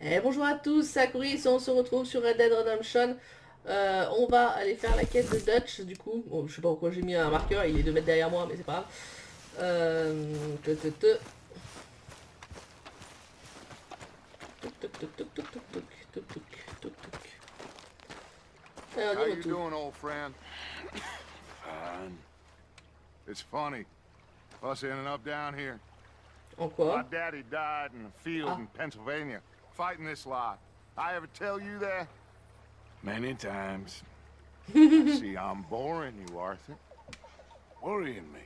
Et bonjour à tous, c'est Akhoris, on se retrouve sur Red Dead Redemption. On va aller faire la quête de Dutch du coup. Bon, je sais pas pourquoi j'ai mis un marqueur, il est 2 mètres derrière moi, mais c'est pas grave. Te, te, te. Tuk, tuk, tuk, tuk, tuk, tuk, tuk, tuk, tuk, tuk, tuk. Alors, How dis-moi you tout. doing, old friend? Fine. It's funny. Us ending up down here. En My quoi? daddy died in a field Ah. in Pennsylvania, fighting this lot. I ever tell you that? Many times. See, I'm boring you, Arthur. Worrying me.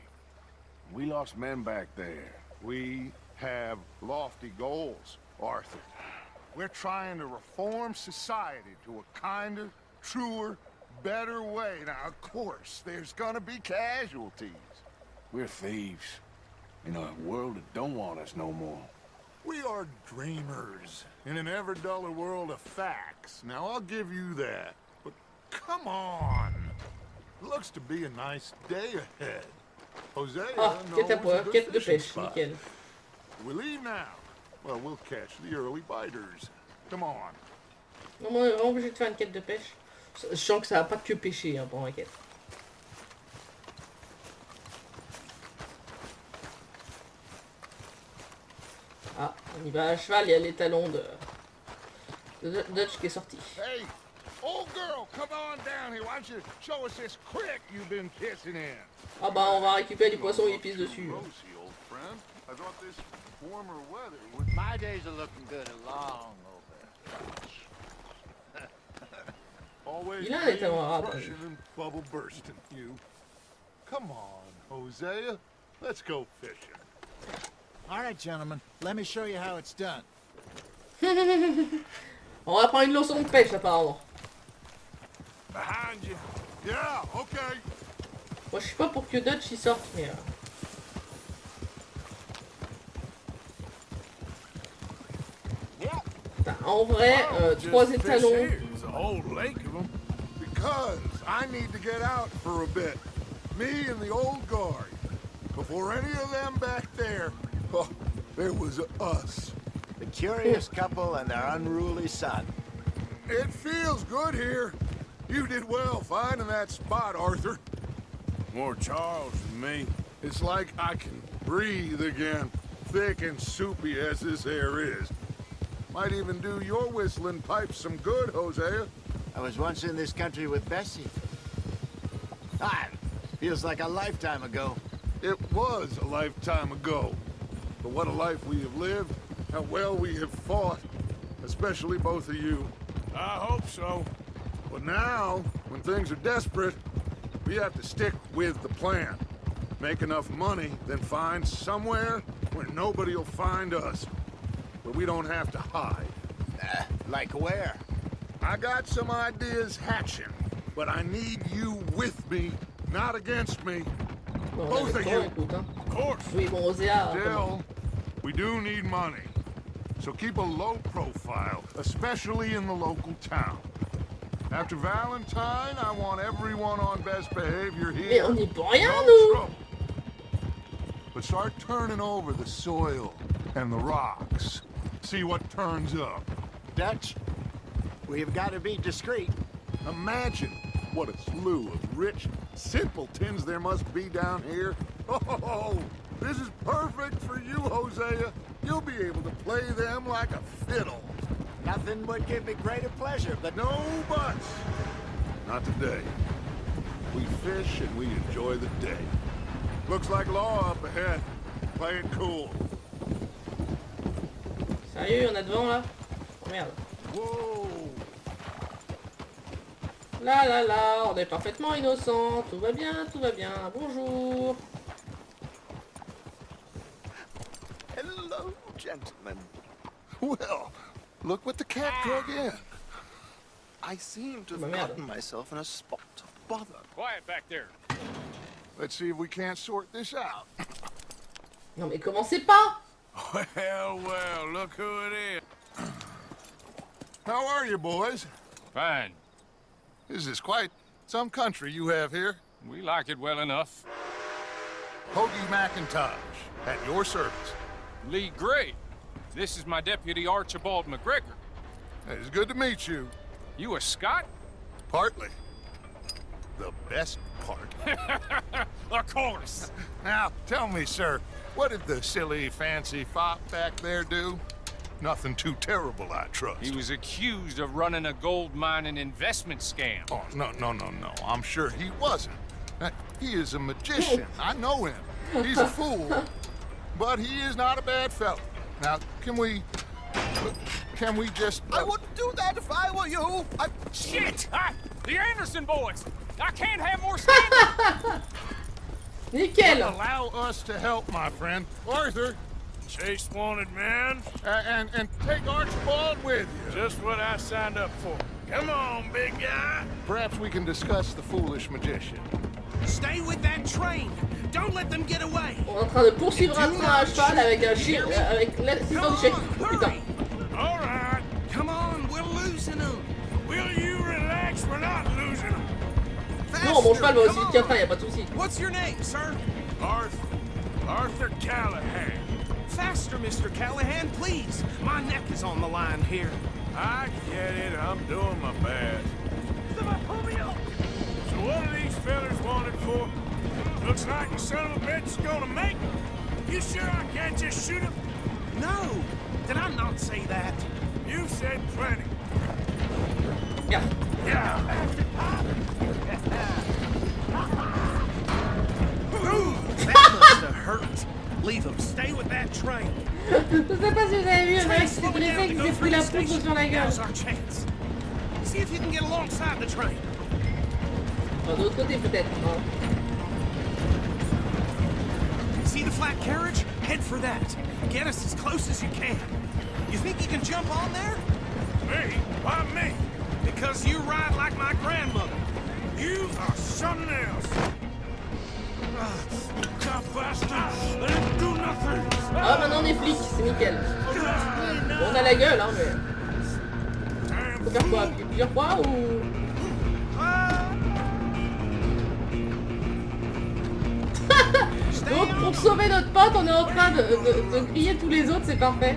We lost men back there. We have lofty goals, Arthur. We're trying to reform society to a kinder, truer, better way. Now, of course, there's gonna be casualties. We're thieves. In a world that don't want us no more. We are dreamers in an ever duller world of facts. Now, I'll give you that. But come on. Looks to be a nice day ahead. Hosea Ah, knows quête à a poire, good quête de fishing pêche, spot. nickel. We leave now. Well, we'll catch the early biters. Come on. Non, on est vraiment obligé de faire une quête de pêche. Je sens que ça va pas que pêcher hein, pendant la quête. Ah, on y va à cheval, il y a les talons de Dutch qui est sorti. Hey, old girl, come on down here. Why don't you show us this creek you've been pissing in? Ah bah on va récupérer du poisson, il pisse dessus. Rosy, old friend. I thought this warmer weather would... My days are looking good and long over. Always Il a les talons clean, arabes. crushing and bubble bursting, you. Come on, Hosea. Let's go fishing. All right, gentlemen, let me show you how it's done. On va prendre une leçon de pêche apparemment. Behind you. Yeah, okay. Moi je suis pas pour que Dutch y sorte, mais... Yeah. Putain, en vrai, Just 3 fish étalons. here. There's a whole lake of them. Because I need to get out for a bit. Me and the old guard. Before any of them back there, oh, there was us. The curious couple and their unruly son. It feels good here. You did well finding that spot, Arthur. More Charles than me. It's like I can breathe again, thick and soupy as this air is. Might even do your whistling pipes some good, Hosea. I was once in this country with Bessie. Ah, feels like a lifetime ago. It was a lifetime ago. But what a life we have lived, how well we have fought, especially both of you. I hope so. But now, when things are desperate, we have to stick with the plan. Make enough money, then find somewhere where nobody will find us. Where we don't have to hide. Like where? I got some ideas hatching, but I need you with me, not against me. Bon, on Both avait of le you. temps, écoute, hein. Of course. Oui, bon, Osea... Still, we do need money. So keep a low profile, especially in the local town. After Valentine, I want everyone on best behavior Mais here. on n'y peut rien, No nous. trouble. But start turning over the soil and the rocks. See what turns up. Dutch, we've got to be discreet. Imagine what a slew of rich simpletons there must be down here. Oh, this is perfect for you, Hosea. You'll be able to play them like a fiddle. Nothing would give me greater pleasure, but No buts. Not today. We fish and we enjoy the day. Looks like law up ahead. Play it cool. Sérieux, il y en a devant là? Oh merde. Whoa. Là là là, on est parfaitement innocent. Tout va bien, tout va bien. Bonjour. Hello, gentlemen. Well, look what the cat drug in. I seem to Bah have merde. gotten myself in a spot of bother. Quiet back there. Let's see if we can't sort this out. Non mais commencez pas. Well, well, look who it is. How are you, boys? Fine. This is quite some country you have here. We like it well enough. Hoagie McIntosh, at your service. Lee Gray. This is my deputy Archibald McGregor. It's good to meet you. You a Scot? Partly. The best part. Akhoris. Now, tell me, sir, what did the silly, fancy fop back there do? Nothing too terrible, I trust. He was accused of running a gold mining investment scam. Oh, no. I'm sure he wasn't. He is a magician. I know him. He's a fool. But he is not a bad fellow. Now, can we just... I wouldn't do that if I were you. Shit! The Anderson boys! I can't have more scandal! Nickel. Allow us to help, my friend. Arthur, Chase wanted man. and take Archibald with you. Just what I signed up for. Come on, big guy. Perhaps we can discuss the foolish magician. Stay with that train. Don't let them get away. On est en train de poursuivre un train à cheval avec un chien, avec l'assistant du chef. Oh, putain. All right. Come on, we're losing them. Will you relax? We're not losing them. Non, mon cheval va aussi vite qu'un train, y a pas de souci. What's your name, sir? Arthur Callahan. Faster, Mr. Callahan, please. My neck is on the line here. I get it. I'm doing my best. So what are these fellas wanted for? Looks like the son of a bitch is gonna make it. You sure I can't just shoot him? No, did I not say that? You said plenty. Merde. Yeah. That must have hurt. Leave them. Stay with that train. Je sais pas si vous avez vu un mec qui s'est Slow blessé, down qui to s'est go pris through la the poutre station. sur la gueule. Now's our chance. See if you can get alongside the train. Enfin, de l'autre côté peut-être. Hein. See the flat carriage? Head for that. Get us as close as you can. You think you can jump on there? Me? Why me? Because you ride like my grandmother. You are something else. God bastard! I didn't do nothing. Ah, maintenant on est flics, c'est nickel. Bon, on a la gueule, hein, mais... Faut faire quoi? Appuyer plusieurs fois ou... Donc, pour sauver notre pote, on est en train de griller tous les autres, c'est parfait.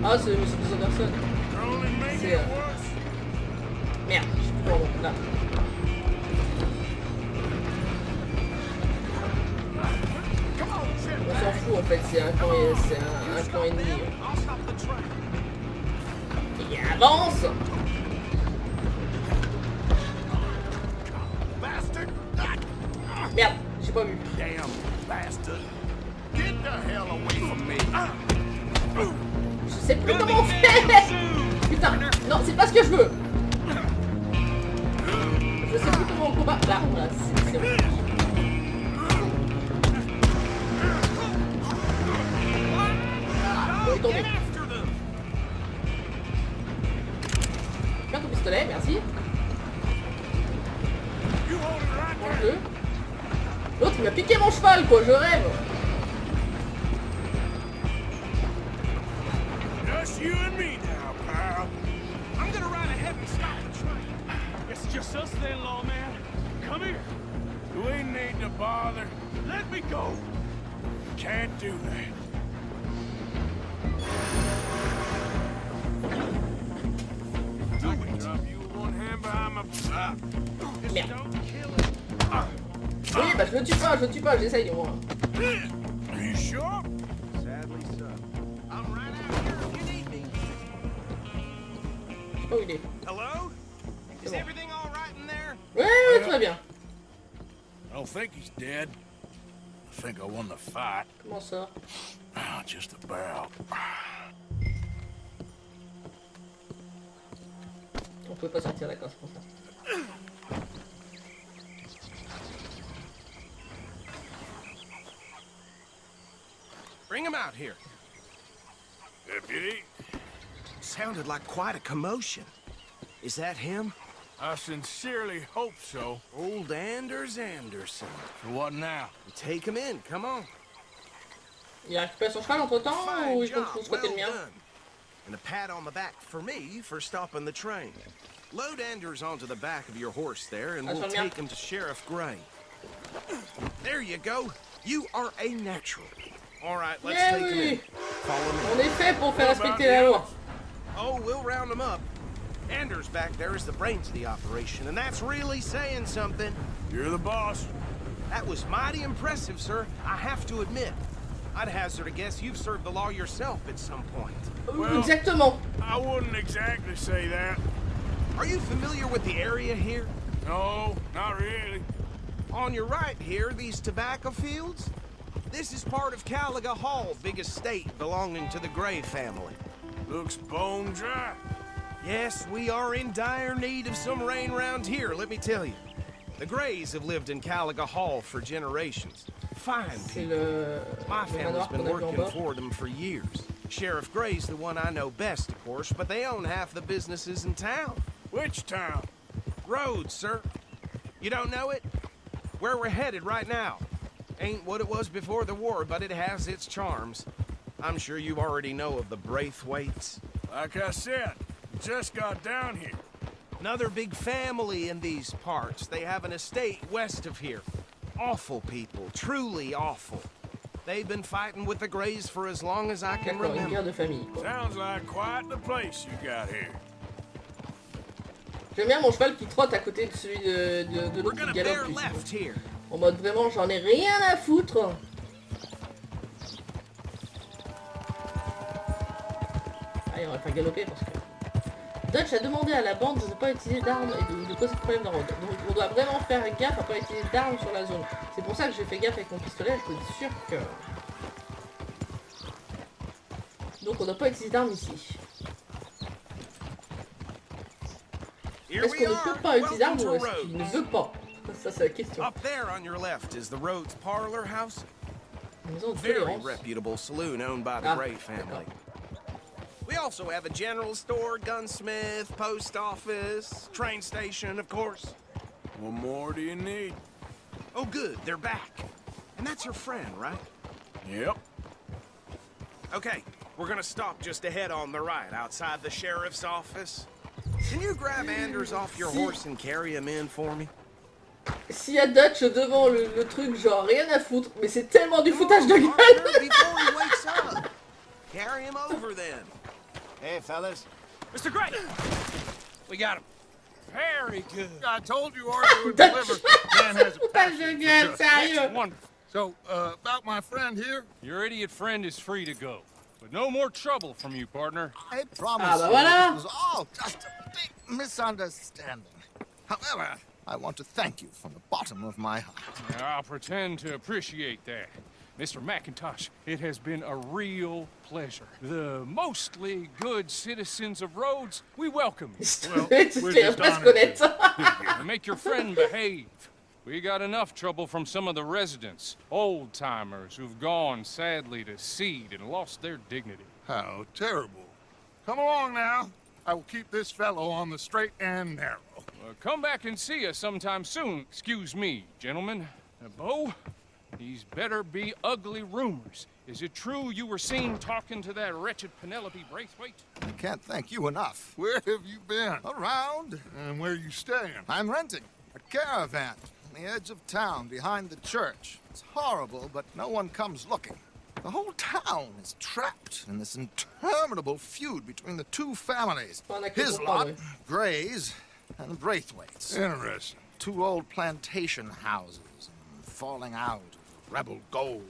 Ah, c'est des Anderson. C'est... Merde, je suis plus en là. On s'en fout en fait, c'est un clan ennemi. Qui avance. Merde, j'ai pas vu. Damn bastard. Get the hell away from me. Je sais plus comment on fait. Putain, non, c'est pas ce que je veux. Je sais plus comment on combat. Là, voilà, c'est bon. Bon, il est tombé. Tiens ton pistolet, merci. Prends-le. L'autre il m'a piqué mon cheval quoi, je rêve. Just you and me now, pal. I'm gonna ride ahead and stop the train. It's just us then, lawman. Come here. We need to bother. Let me go. Can't do that. Do it. Drop you with one hand behind my back. Merde. Don't kill it. Oui, bah je le tue pas, j'essaye du moins. Are you sure? Sadly so. I'm right out here if you need me. Je sais pas où il est. Hello? Is bon. everything all right in there? Ouais, tout va bien. I don't think he's dead. I think I won the fight. Comment ça? Ah, just about. On pouvait pas sortir, d'accord, c'est pour ça. Bring him out here. Deputy, Sounded like quite a commotion. Is that him? I sincerely hope so. Old Anders Anderson. So what now? Take him in, come on. Il a récupéré son cheval entre temps ou Fine il job, faut se well le mien? done. And a pat on the back for me for stopping the train. Load Anders onto the back of your horse there and we'll take him to Sheriff Gray. There you go. You are a natural. All right, let's Yeah, take him oui. in. Follow me. On est fait pour faire respecter la loi. Oh, we'll round them up. Anders back there is the brains of the operation, and that's really saying something. You're the boss. That was mighty impressive, sir. I have to admit. I'd hazard a guess you've served the law yourself at some point. Well, Exactement. I wouldn't exactly say that. Are you familiar with the area here? No, not really. On your right here, these tobacco fields? This is part of Caliga Hall, big estate belonging to the Gray family. Looks bone dry. Yes, we are in dire need of some rain round here, let me tell you. The Grays have lived in Caliga Hall for generations. Fine C'est people. le My family's manoir been qu'on a vu en working bas. for them for years. Sheriff Gray's the one I know best, of course, but they own half the businesses in town. Which town? Rhodes, sir. You don't know it? Where we're headed right now. Ain't what it was before the war, but it has its charms. I'm sure you already know of the Braithwaites. Like I said, just got down here. Another big family in these parts. They have an estate west of here. Awful people, truly awful. They've been fighting with the Grays for as long as I can D'accord, une remember. guerre de famille, quoi. Sounds like quite the place you got here. J'aime bien mon cheval qui trotte à côté de celui de We're l'autre gonna qui bear galope. left here. En mode vraiment, j'en ai rien à foutre. Allez, on va faire galoper parce que... Dutch a demandé à la bande de ne pas utiliser d'armes et de causer de problèmes de route. Donc on doit vraiment faire gaffe à pas utiliser d'armes sur la zone. C'est pour ça que j'ai fait gaffe avec mon pistolet, je peux être sûr que... Donc on doit pas utiliser d'armes ici. Here Est-ce we qu'on ne peut are. pas utiliser d'armes Welcome ou to est-ce qu'il ne Rhodes. veut pas? Ça c'est la question. Up there on your left is the Rhodes Parlor House. Maison de Very tolérance. reputable saloon owned by the Ah, Gray family. d'accord. We also have a general store, gunsmith, post office, train station, of course. What more do you need? Oh, good, they're back. And that's your friend, right? Yep. Okay, we're gonna stop just ahead on the right, outside the sheriff's office. Can you grab Anders off your horse and carry him in for me? S'il y a Dutch devant le truc, genre rien à foutre, mais c'est tellement du foutage de Partner, gueule. before he wakes up. Carry him over then. Hey, fellas. Mr. Gray! We got him. Very good. I told you Arthur would deliver. Man has a Foutage de gueule, sérieux. Wonderful. So, about my friend here, Your idiot friend is free to go. But no more trouble from you, partner. I promise Ah, bah you voilà. it was all just a big misunderstanding. However, I want to thank you from the bottom of my heart. Now, I'll pretend to appreciate that. Mr. McIntosh, it has been a real pleasure. The mostly good citizens of Rhodes, we welcome you. C'était un presque honnête. And make your friend behave. We got enough trouble from some of the residents, old-timers who've gone, sadly, to seed and lost their dignity. how terrible. Come along now. I will keep this fellow on the straight and narrow. Come back and see us sometime soon. Excuse me, gentlemen. Bo, these better be ugly rumors. Is it true you were seen talking to that wretched Penelope Braithwaite? I can't thank you enough. Where have you been? Around, And where are you staying? I'm renting a caravan on the edge of town behind the church. It's horrible, but no one comes looking. The whole town is trapped in this interminable feud between the two families. His lot, Gray's, and the Braithwaites. Interesting. Two old plantation houses, and falling out, rebel gold,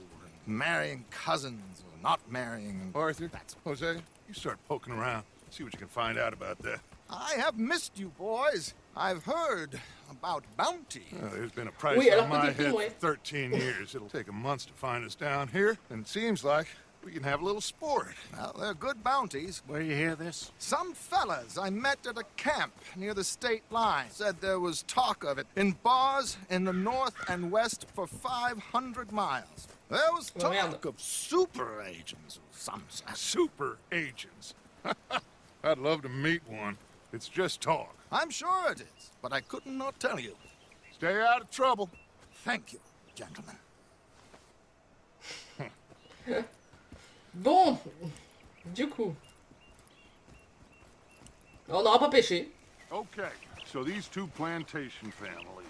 and marrying cousins or not marrying. Arthur, That's Jose, you start poking around. See what you can find out about that. I have missed you, boys. I've heard about bounty. There's been a price Oui, alors on my petit, head ouais. for 13 years. It'll take 'em months to find us down here, and it seems like we can have a little sport. Well, they're good bounties. Where you hear this? Some fellas I met at a camp near the state line said there was talk of it in bars in the north and west for 500 miles. There was Oh, merde. talk of super agents of some sort. Super agents. I'd love to meet one. It's just talk. I'm sure it is, but I couldn't not tell you. Stay out of trouble. Thank you, gentlemen. Bon, du coup, on n'aura pas pêché. Okay, so these two plantation families.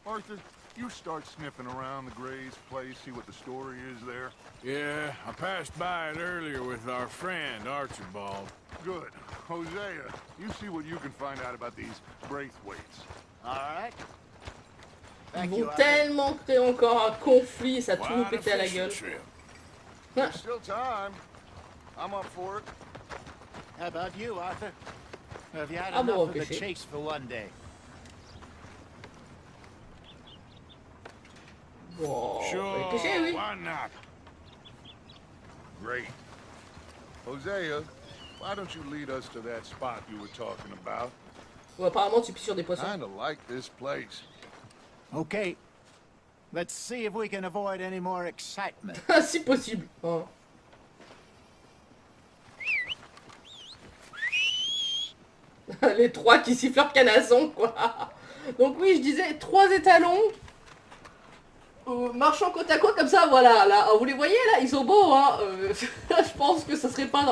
Arthur, you start sniffing around the Gray's place, see what the story is there? Yeah, I passed by it earlier with our friend, Archibald. Good. Hosea, you see what you can find out about these Braithwaites. All right. Ils vont tellement créer encore un conflit, ça a tout nous What a péter à la fishing gueule. trip. There's still time. I'm up for it. How about you, Arthur? Have you had Ah bon, enough of the pêcher. chase for one day? Bon, on Sure, va aller pêcher, oui. why not? Great. Hosea, why don't you lead us to that spot you were talking about? Bon, apparemment, tu pisses sur des poissons. Kinda like this place. Okay. Let's see if we can avoid any more excitement. Si possible. Hein. Les trois qui sifflent leur canasson, quoi. Donc oui, je disais, 3 étalons. Marchant côte à côte comme ça, voilà. Là, vous les voyez là, ils sont beaux, hein. Je pense que ça serait pas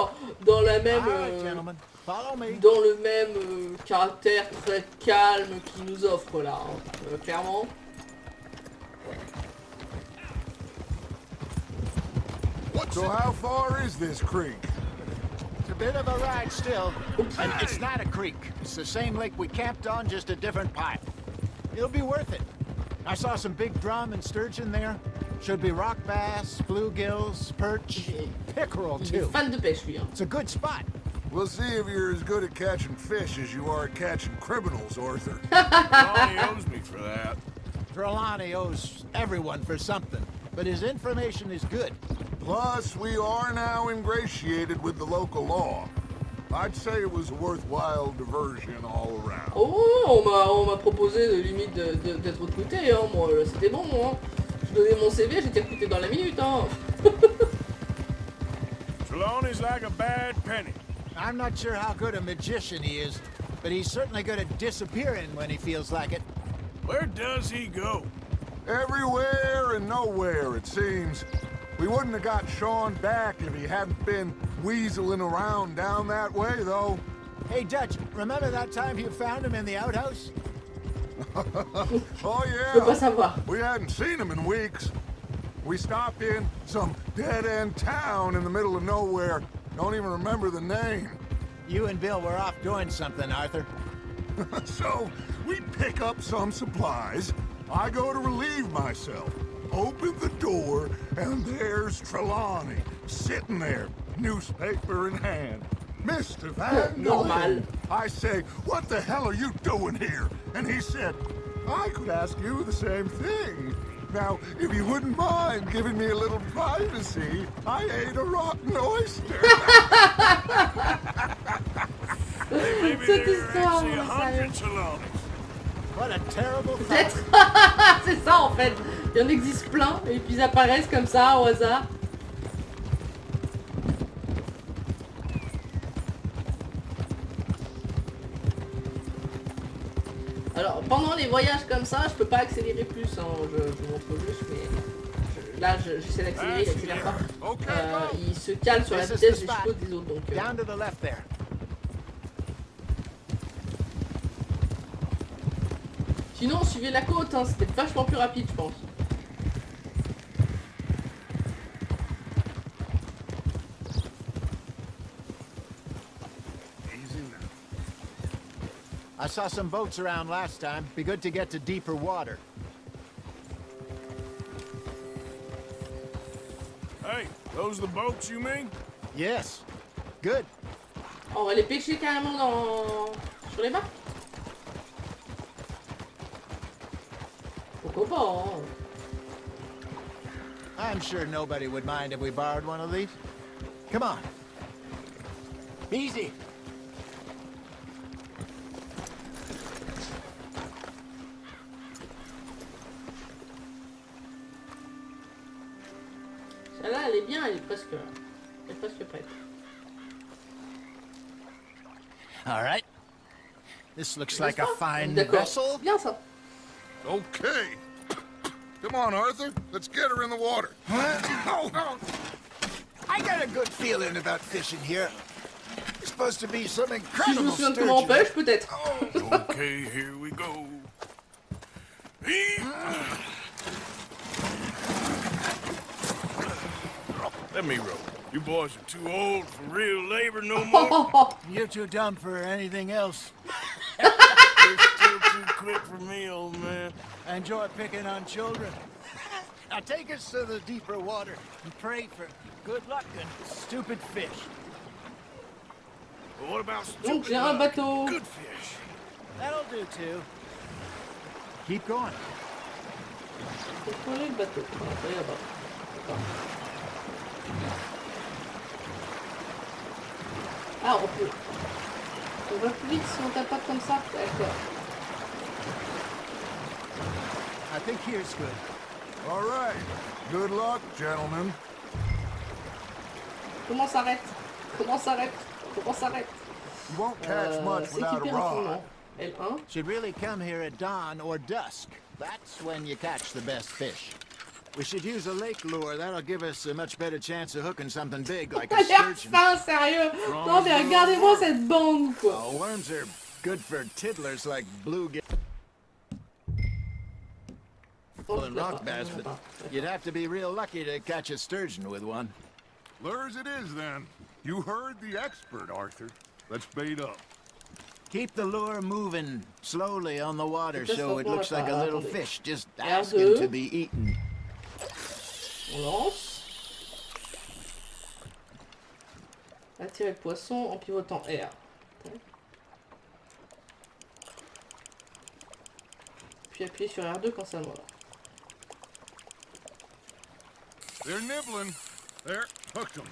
dans la même... All right, gentlemen. Follow me. dans le même caractère très calme qu'il nous offre là, hein. Clairement. So how far is this creek? It's a bit of a ride still. And it's not a creek. It's the same lake we camped on, just a different pipe. It'll be worth it. I saw some big drum and sturgeon there. Should be rock bass, bluegills, perch, pickerel Il est too. fan de pêche lui, hein. It's a good spot. We'll see if you're as good at catching fish as you are at catching criminals, Arthur. Lonnie owes me for that. Trelawney owes everyone for something, but his information is good. Plus, we are now ingratiated with the local law. I'd say it was a worthwhile diversion all around. Oh, on m'a proposé de limite d'être recruté, hein. Moi, c'était bon, hein. Je donnais mon CV, j'étais recruté dans la minute, hein. Trelawney's like a bad penny. I'm not sure how good a magician he is, but he's certainly good at disappearing when he feels like it. Where does he go? Everywhere and nowhere, it seems. We wouldn't have got Sean back if he hadn't been weaseling around down that way, though. Hey, Dutch, remember that time you found him in the outhouse? Oh, Je peux pas yeah. savoir. We hadn't seen him in weeks. We stopped in some dead-end town in the middle of nowhere. Don't even remember the name. You and Bill were off doing something, Arthur. So, we pick up some supplies. I go to relieve myself. Open the door, and there's Trelawney, sitting there, newspaper in hand. Mr. Van Normal. I say, what the hell are you doing here? And he said, I could ask you the same thing. Now, if you wouldn't mind giving me a little privacy, I ate a rotten oyster. Maybe Cette there are histoire, actually sérieux. 100 Trelawneys. What a terrible thought. Peut-être. C'est ça en fait. Il y en existe plein et puis ils apparaissent comme ça au hasard. Alors pendant les voyages comme ça, je peux pas accélérer plus, hein. Je vous montre juste, mais là j'essaie d'accélérer, il accélère pas. Il se cale sur la This is vitesse, the je spot. suppose, des autres. Donc, Down to the left there. Sinon, suivez la côte, hein. C'était vachement plus rapide, je pense. Easy now. I saw some boats around last time. Be good to get to deeper water. Hey, those the boats you mean? Yes. Good. On va les pêcher carrément sur les bacs. Pourquoi pas, hein. I'm sure nobody would mind if we borrowed one of these. Come on. Easy. Celle-là, elle est bien, elle est presque prête. All right. This looks like a N'est-ce pas? fine D'accord. vessel. Bien ça. Okay. Come on, Arthur. Let's get her in the water. I got a good feeling about fishing here. It's supposed to be some Si je me incredible souviens de comment on sturgeon. pêche, peut-être. Okay, here we go. Let me row. You boys are too old for real labor no more. You're too dumb for anything else. You're still too quick for me, old man. I enjoy picking on children. Now take us to the deeper water and pray for good luck and stupid fish. But what about Donc stupid j'ai un luck? bateau. Good fish. That'll do too. Keep going. Contrôler le bateau. Voilà, ça y est, là-bas. D'accord. Ah, on va plus vite si on tapote comme ça. D'accord. I think here's good. All right. Good luck, gentlemen. Comment s'arrête? Comment s'arrête? Comment s'arrête? You won't catch much without a S'équiper rod. rapidement. L1. Should really come here at dawn or dusk. That's when you catch the best fish. We should use a lake lure. That'll give us a much better chance of hooking something big like On a a l'air sturgeon. fin, sérieux. Non mais regardez-moi cette bande, quoi. Oh, worms are good for tiddlers like bluegill and rock bass, but you'd have to be real lucky to catch a sturgeon with one. Lures it is, then. You heard the expert, Arthur. Let's bait up. Keep the lure moving slowly on the water Just so it looks like a little attendez. fish just R2. asking to be eaten. On lance. Attirer le poisson en pivotant R. Puis appuyer sur R2 quand ça noie. They're nibbling. There, hooked them.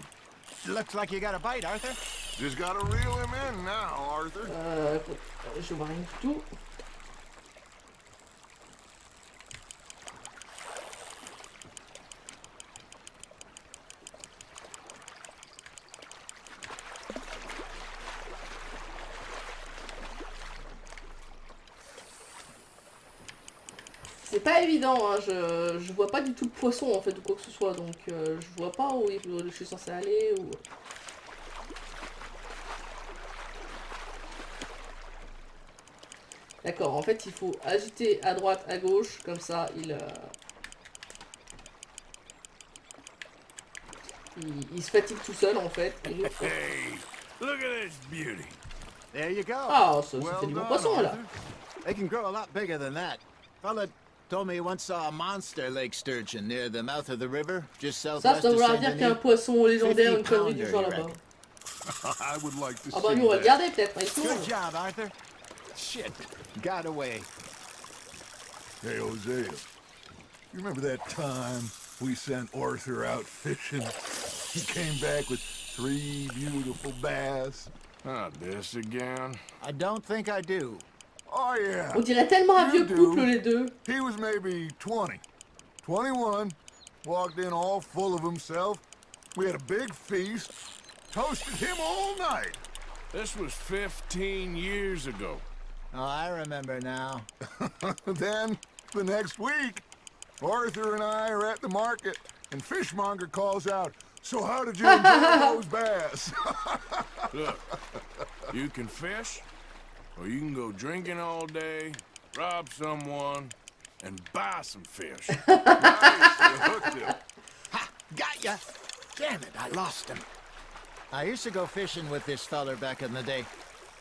Looks like you got a bite, Arthur. Just gotta reel him in now, Arthur. Je vois rien du tout. C'est pas évident, hein. Je vois pas du tout le poisson en fait ou quoi que ce soit, donc je vois pas où je suis censé aller ou... D'accord, en fait il faut agiter à droite, à gauche, comme ça il se fatigue tout seul en fait. Et nous... Hey, look at this beauty. There you go. Ah, c'était Well du bon done, poisson là. Arthur. They can grow a lot bigger than that. Fella told me he once saw a monster lake sturgeon near the mouth of the river, just Ça southwest of voudra dire qu'il y a un Saint-Denis. poisson légendaire, une connerie du 50 genre pounder, là-bas. I would like to Ah bah see nous on va le that. garder peut-être, mais il Good tourne. job, Arthur. Shit, got away. Hey, Hosea, you remember that time we sent Arthur out fishing? He came back with 3 beautiful bass. Not this again. I don't think I do. Oh, yeah. On dirait tellement un You vieux do. couple les deux. He was maybe 20, 21, walked in all full of himself. We had a big feast, toasted him all night. This was 15 years ago. Oh, I remember now. Then, the next week, Arthur and I are at the market, and Fishmonger calls out, "So how did you enjoy those bass?" Look, you can fish, or you can go drinking all day, rob someone, and buy some fish. Nice, you hooked him. Ha! Got ya! Damn it, I lost him. I used to go fishing with this feller back in the day.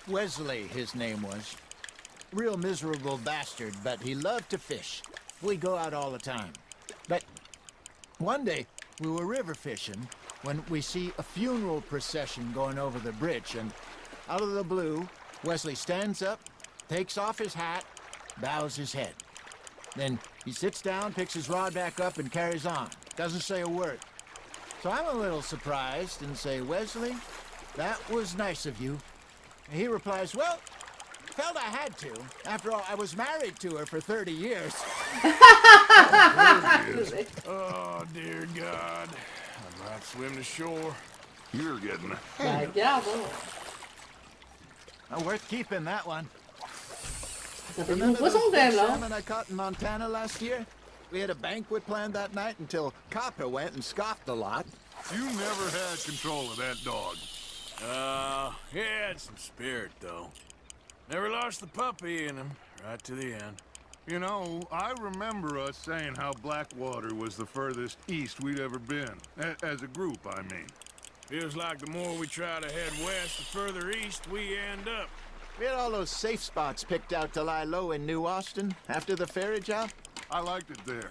Wesley, his name was. Real miserable bastard, but he loved to fish. We'd go out all the time. But one day, we were river fishing when we see a funeral procession going over the bridge, and out of the blue, Wesley stands up, takes off his hat, bows his head. Then he sits down, picks his rod back up, and carries on. Doesn't say a word. So I'm a little surprised and say, "Wesley, that was nice of you." And he replies, "Well, felt I had to. After all, I was married to her for 30 years. Oh, dear God. I might swim to shore. You're getting Bah garde, hein. Oh, worth keeping, that one. Ça fait du bon Remember poisson those quand même big là. salmon I caught in Montana last year? We had a banquet planned that night until Copper went and scoffed a lot. You never had control of that dog. He had some spirit, though. Never lost the puppy in him, right to the end. You know, I remember us saying how Blackwater was the furthest east we'd ever been. As a group, I mean. Feels like the more we try to head west, the further east we end up. We had all those safe spots picked out to lie low in New Austin after the ferry job. I liked it there.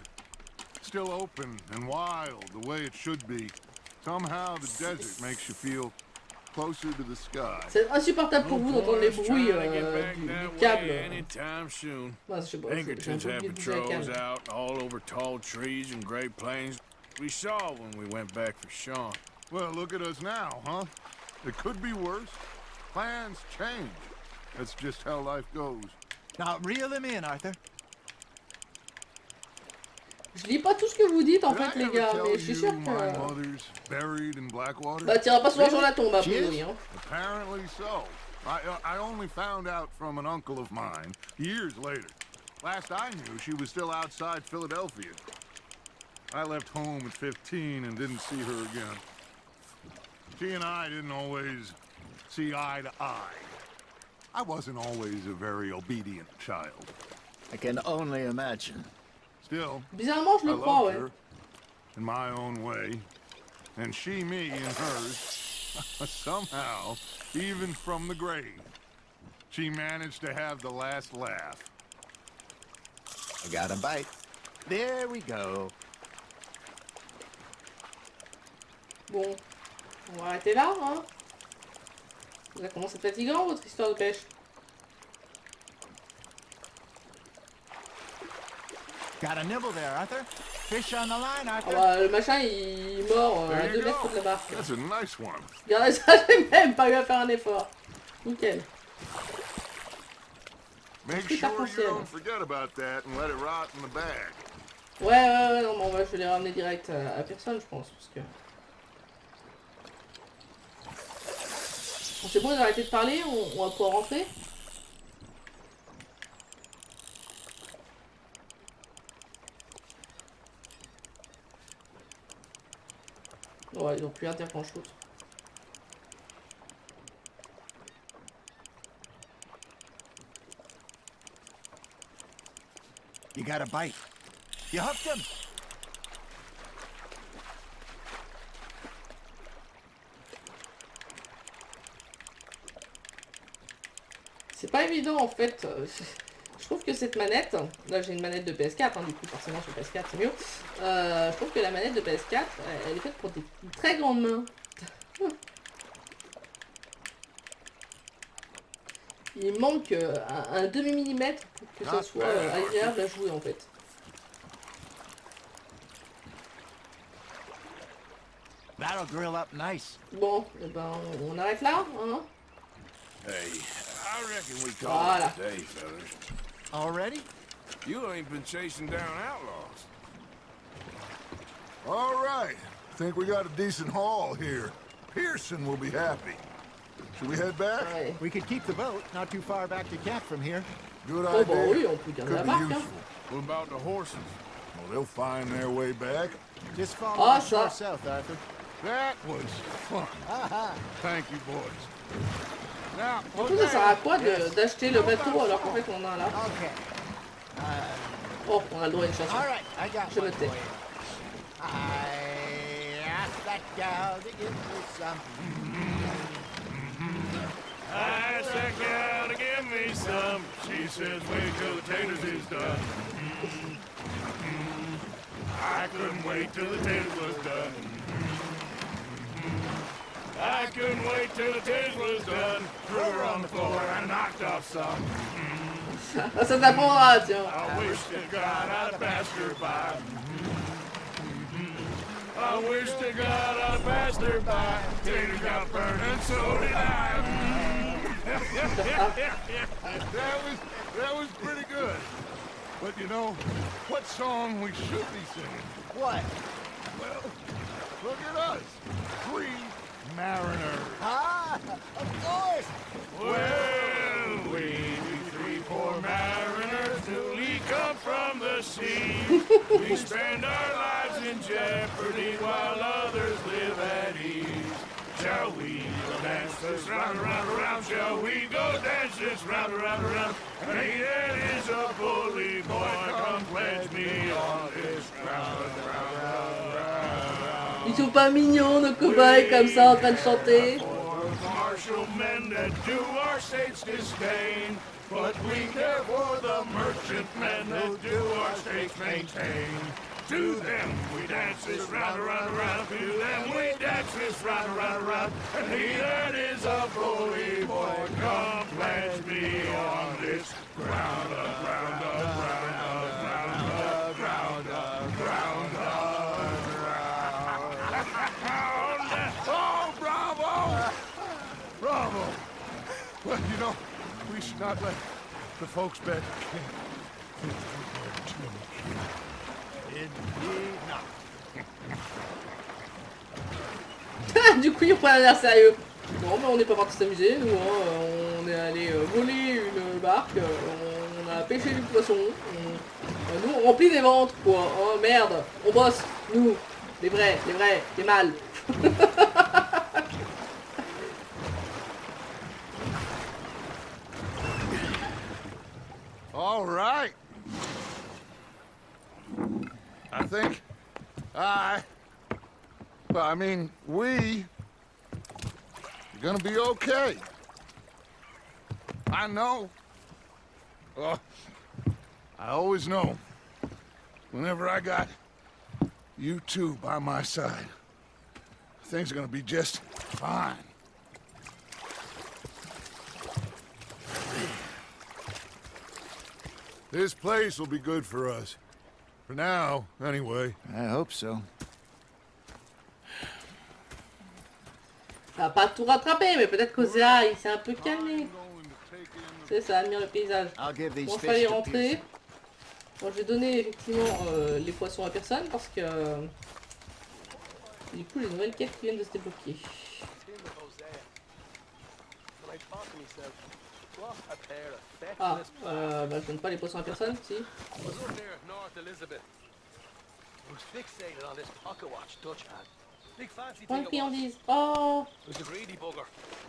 Still open and wild, the way it should be. Somehow the desert makes you feel closer to the sky. C'est insupportable pour vous d'entendre les bruits du câble. Anytime soon. Ouais, je sais pas, j'ai Pinkertons oublié have de bouger le patrols câble. out all over tall trees and great plains. We saw when we went back for Sean. Well, look at us now, huh? It could be worse. Plans change. That's just how life goes. Now reel them in, Arthur. Je lis pas tout ce que vous dites en Did fait I les ever gars, tell mais je suis you sûr my que... mother's buried in Blackwater? Bah t'iras pas souvent sur la tombe a Cheers. priori hein. Apparently so. I only found out from an uncle of mine years later. Last I knew, she was still outside Philadelphia. I left home at 15 and didn't see her again. She and I didn't always see eye to eye. I wasn't always a very obedient child. I can only imagine. Still, Bizarrement je I le crois loved ouais. her in my own way, and she me in hers. Somehow, even from the grave, she managed to have the last laugh. I got a bite. There we go. Bon, on va arrêter là hein. Ça commence à être fatigant votre histoire de pêche. Got a nibble there, Arthur. Fish on the line, Ah Arthur. bah le machin il est mort à There 2 you mètres go. de la barque. That's a nice one. Regardez ça, j'ai même pas eu à faire un effort. Nickel. Make Tout sure you arc-en-ciel. don't forget about that and let it rot in the bag. Ouais, non, bon, bah, je vais les ramener direct à personne, je pense, parce que... Bon, c'est bon, ils ont arrêté de parler, on va pouvoir rentrer. Ouais, ils ont plus intérêt grand chose. You got a bite. You hooked him. C'est pas évident en fait. Je trouve que cette manette, là j'ai une manette de PS4, hein, du coup forcément sur PS4 c'est mieux. Je trouve que la manette de PS4, elle est faite pour des très grandes mains. Il manque un demi-millimètre pour que ça soit agréable à jouer en fait. That'll grill up nice. Bon, eh ben, on arrête là, hein. Hey, I reckon we call Voilà. it a day, fellas. Already? You ain't been chasing down outlaws. All right. Think we got a decent haul here. Pearson will be happy. Should we head back? Ouais. We could keep the boat not too far back to camp from here. Good Oh bah oui, idea. on peut garder la Could be barque, hein. useful. What about the horses? Well, they'll find their way back. Just follow Ah, the shore ça. south, Arthur. That was fun. Thank you, boys. Now, En tout, ça sert à quoi d'acheter le bateau alors qu'en fait on en a là? Okay. Oh, on a le droit à une chanson. All right, I got Je one me for tais. you. I asked that gal to give me some. I asked that gal to give me some. She says, wait till the taters is done. I couldn't wait till the taters was done. I couldn't wait till the taters was done. Threw her on the floor and knocked off some. Ah, ça t'apprendra, tiens. I wish to God I'd passed her by. I wish to God I'd passed her by. Taters got burned and so did I. that was pretty good. But you know, what song we should be singing? What? Well, look at us. 3 mariners. Ah, of course. Well, we 3 poor mariners newly come from the sea. We spend our lives in jeopardy while others live at ease. Shall we dance this round, around, around. Shall we go dance this round, around, around? Hey, that is a bully boy. Come pledge me on this round, round, round, round. Ils sont pas mignons, nos cow-boys, comme ça, en train de chanter. Martial men that do our state's disdain, but we care for the merchant men that do our state's maintain. To them we dance this round, around, around. To them we dance this round, around, around. And he that is a bully boy, come pledge me on this ground, ground, ground, ground, ground, ground, ground. Oh, bravo! Bravo! Well, you know, we should not let the folks back think we're too much. Indeed not. Du coup, ils prennent l'air sérieux. Non, mais on n'est pas parti s'amuser, nous. Hein. On est allé voler une barque, on a pêché du poisson. Nous, on remplit des ventres, quoi. Oh merde, on bosse, nous. Les vrais, les mâles. All right. I think we are gonna be okay. I know. Oh, I always know. Whenever I got you two by my side, things are gonna be just fine. This place will be good for us. For now, anyway. I hope so. Ça va pas tout rattraper, mais peut-être qu'Ozea, il s'est un peu calmé. C'est ça, admire le paysage. Bon, il fallait rentrer. Bon, j'ai donné effectivement les poissons à personne parce que du coup les nouvelles quêtes qui viennent de se débloquer. Ah, bah je donne pas les poissons à personne, si. Point de friandises. Oh.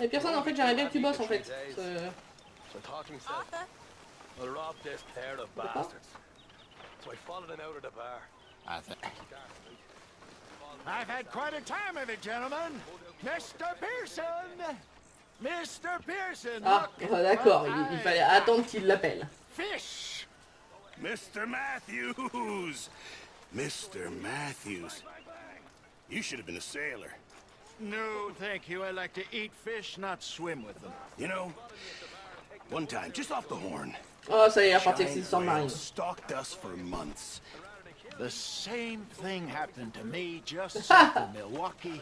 Et personne, en fait, j'aimerais bien que tu bosses en fait. I've had quite a time of it, gentlemen. Mr. Pearson! Mr. Pearson! Ah, d'accord, il fallait attendre qu'il l'appelle. Fish! Mr. Matthews! Mr. Matthews. You should have been a sailor. No, thank you. I like to eat fish, not swim with them. You know, one time, just off the horn, Oh, ça y est, à partir que c'est sans marine. stalked us for months. The same thing happened to me just south of Milwaukee,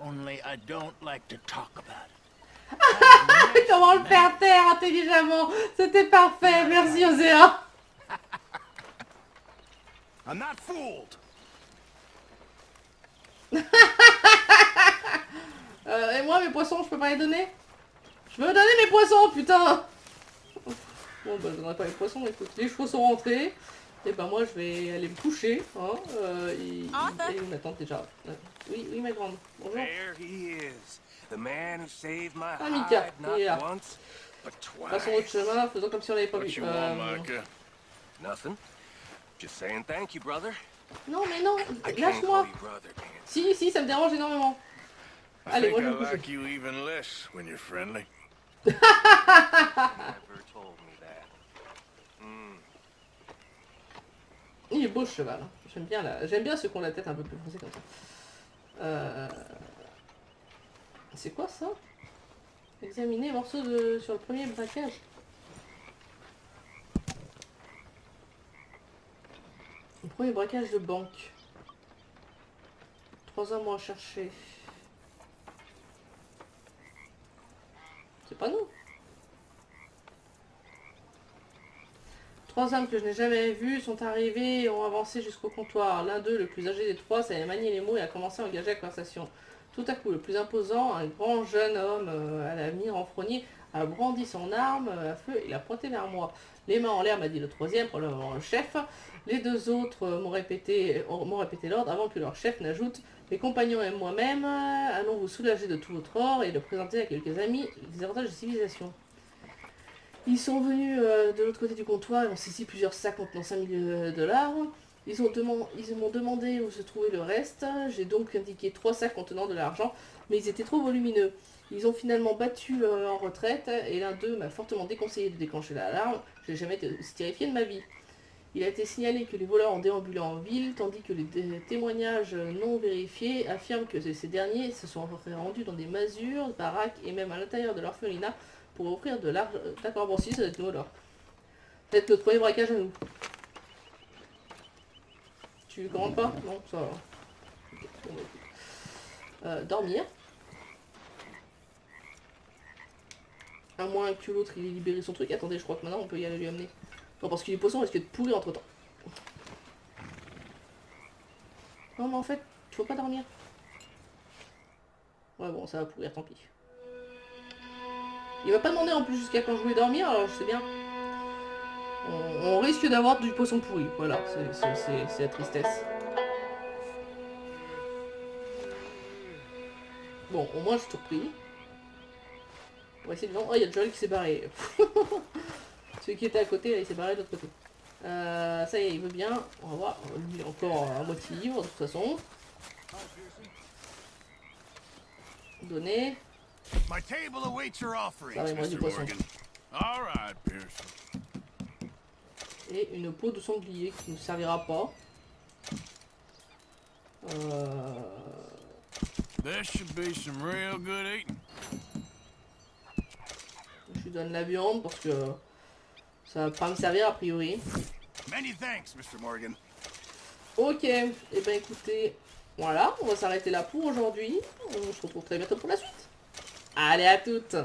only I don't like to talk about it. Comment le faire taire intelligemment? C'était parfait, merci Ozea. I'm not fooled. Et moi, mes poissons, je peux pas les donner? Je veux donner mes poissons, putain. Bon, bah, je donnerai pas les poissons, écoute. Les chevaux sont rentrés. Et bah, moi, je vais aller me coucher. Hein. Ils m'attendent déjà. Oui, oui, ma grande. Bonjour. There he is. The man who saved my Ah, Mika, hide il est là. not once, but twice. Passons autre chemin, faisons comme si on l'avait pas What vu. you want, Micah? Nothing. Just saying thank you, brother. Non, mais non, I can't lâche-moi. call you brother, man. Si, si, ça me dérange énormément. I Allez, think moi, je I vais me coucher. like you even less when you're friendly. Never told me that. Il est beau ce cheval. J'aime bien ceux qui ont la tête un peu plus foncée comme ça. C'est quoi ça? Examiner morceau sur le premier braquage. Le premier braquage de banque. 3 hommes recherchés. C'est pas nous. 3 hommes que je n'ai jamais vus sont arrivés et ont avancé jusqu'au comptoir. L'un d'eux, le plus âgé des 3, savait manier les mots et a commencé à engager la conversation. Tout à coup, le plus imposant, un grand jeune homme à l'avenir renfrogné, a brandi son arme à feu et l'a pointé vers moi. Les mains en l'air, m'a dit le troisième, probablement le chef. Les 2 autres m'ont répété l'ordre avant que leur chef n'ajoute « Mes compagnons et moi-même allons vous soulager de tout votre or et le présenter à quelques amis les avantages de civilisation. Ils sont venus de l'autre côté du comptoir et ont saisi plusieurs sacs contenant 5000 $. Ils m'ont demandé où se trouvait le reste. J'ai donc indiqué 3 sacs contenant de l'argent, mais ils étaient trop volumineux. Ils ont finalement battu en retraite et l'un d'eux m'a fortement déconseillé de déclencher l'alarme. Je n'ai jamais été aussi terrifié de ma vie. Il a été signalé que les voleurs ont déambulé en ville, tandis que les témoignages non vérifiés affirment que ces derniers se sont rendus dans des masures, baraques et même à l'intérieur de l'orphelinat pour offrir de l'argent. D'accord, bon si, ça doit être nous alors. Peut-être notre premier braquage à nous. Tu commandes pas? Non, ça va. Okay, bon, bah, dormir. À moins que l'autre il ait libéré son truc. Attendez, je crois que maintenant on peut y aller lui amener. Non, parce qu'il est poisson, risque de pourrir entre temps. Non, mais en fait, faut pas dormir. Ouais, bon, ça va pourrir, tant pis. Il m'a pas demandé en plus jusqu'à quand je voulais dormir, alors je sais bien. On risque d'avoir du poisson pourri. Voilà, c'est la tristesse. Bon, au moins je suis surpris. On va essayer de... Oh, il y a Joel qui s'est barré. Celui qui était à côté, là, il s'est barré de l'autre côté. Ça y est, il veut bien. On va voir. Lui, encore à moitié ivre, de toute façon. Donner. My table awaits your offerings, Ça va, il me reste du Mr. poisson. Morgan. All right, Pearson. Et une peau de sanglier qui ne nous servira pas. There should be some real good eating. Je lui donne la viande parce que ça va pas me servir a priori. Many thanks, Mr. Morgan. Ok, et ben écoutez, voilà, on va s'arrêter là pour aujourd'hui. On se retrouve très bientôt pour la suite. Allez, à toutes!